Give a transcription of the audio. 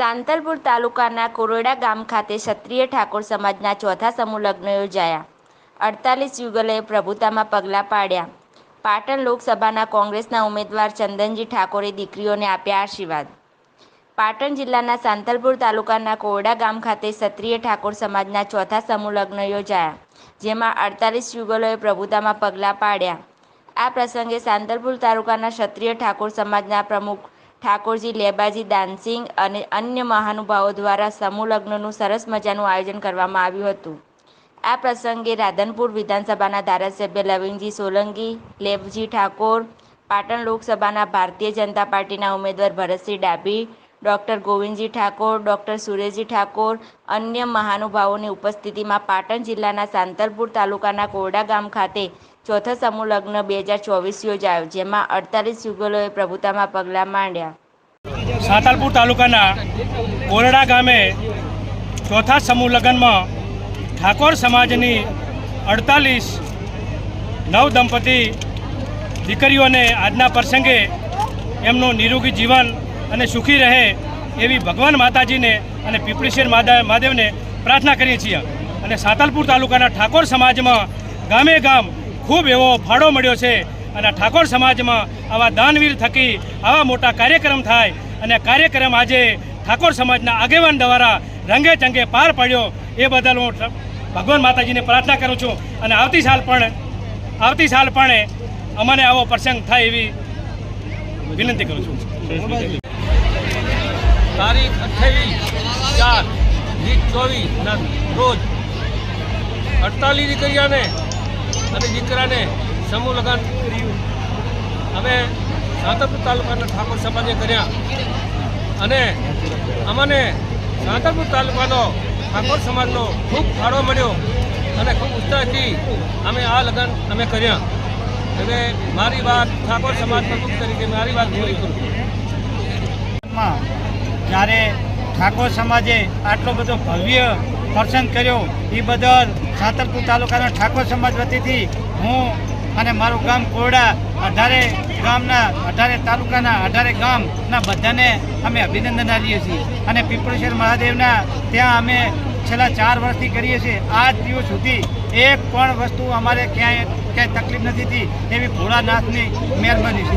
સાંતલપુર તાલુકાના કોરોડા ગામ ખાતે ક્ષત્રિય ઠાકોર સમાજના ચોથા સમૂહ લગ્ન યોજાયા। 48 યુગલોએ પ્રભુતામાં પગલાં પાડ્યા। પાટણ લોકસભાના કોંગ્રેસના ઉમેદવાર ચંદનજી ઠાકોરે દીકરીઓને આપ્યા આશીર્વાદ। પાટણ જિલ્લાના સાંતલપુર તાલુકાના કોરડા ગામ ખાતે ક્ષત્રિય ઠાકોર સમાજના ચોથા સમૂહ લગ્ન યોજાયા, જેમાં 48 યુગલોએ પ્રભુતામાં પગલાં પાડ્યા। આ પ્રસંગે સાંતલપુર તાલુકાના ક્ષત્રિય ઠાકોર સમાજના પ્રમુખ ઠાકોરજી લેબાજી દાનસિંહ અને અન્ય મહાનુભાવો દ્વારા સમૂહ લગ્નનું સરસ મજાનું આયોજન કરવામાં આવ્યું હતું। આ પ્રસંગે રાધનપુર વિધાનસભાના ધારાસભ્ય લવિંગજી સોલંકી, લેબજી ઠાકોર, પાટણ લોકસભાના ભારતીય જનતા પાર્ટીના ઉમેદવાર ભરતસિંહ ડાભી, ડૉક્ટર ગોવિંદજી ઠાકોર, ડૉક્ટર સુરેશજી ઠાકોર, અન્ય મહાનુભાવોની ઉપસ્થિતિમાં પાટણ જિલ્લાના સાંતલપુર તાલુકાના કોરડા ગામ ખાતે ચોથો સમૂહ લગ્ન 2024 યોજાયો, જેમાં 48 યુગલોએ પ્રભુતામાં પગલાં માંડ્યા। સાંતલપુર તાલુકાના કોરડા ગામે ચોથા સમૂહ લગ્નમાં ઠાકોર સમાજની 48 નવ દંપતી દીકરીઓને આજના પ્રસંગે એમનું નિરોગી જીવન અને સુખી રહે એવી ભગવાન માતાજીને અને પીપળેશ્વર મહાદેવને પ્રાર્થના કરીએ છીએ। અને સાંતલપુર તાલુકાના ઠાકોર સમાજમાં ગામે ગામ ખૂબ એવો ફાળો મળ્યો છે અને ઠાકોર સમાજમાં આવા દાનવીર થકી આવા મોટા કાર્યક્રમ થાય અને કાર્યક્રમ આજે ઠાકોર સમાજના આગેવાન દ્વારા રંગે ચંગે પાર પાડ્યો એ બદલ હું ભગવાન માતાજીને પ્રાર્થના કરું છું અને આવતી સાલ પણ અમને આવો પ્રસંગ થાય એવી વિનંતી કરું છું। તારીખ 28/4/2024 રોજ 48 દીકરીઓને અને દીકરાને સમૂહ લગ્ન અમે સાંતલપુર તાલુકાના ઠાકોર સમાજે કર્યા અને અમને સાંતલપુર તાલુકાનો ઠાકોર સમાજનો ખૂબ ફાળો મળ્યો અને ખૂબ ઉત્સાહથી અમે આ લગ્ન અમે કર્યા। એટલે મારી વાત ઠાકોર સમાજ પ્રમુખ તરીકે મારી વાત પૂરી કરું છું। જ્યારે ઠાકોર સમાજે આટલો બધો ભવ્ય પ્રસંગ કર્યો એ બદલ સાંતલપુર તાલુકાના ઠાકોર સમાજ વતીથી હું અને મારું ગામ કોરડા 18 તાલુકાના 18 ગામના બધાને અમે અભિનંદન આપીએ છીએ અને પીપળેશ્વર મહાદેવના ત્યાં અમે છેલ્લા 4 વર્ષથી કરીએ છીએ। આજ દિવસ સુધી એક પણ વસ્તુ અમારે ક્યાંય તકલીફ નથી થઈ, એવી ભોળાનાથની મહેરબાની છે।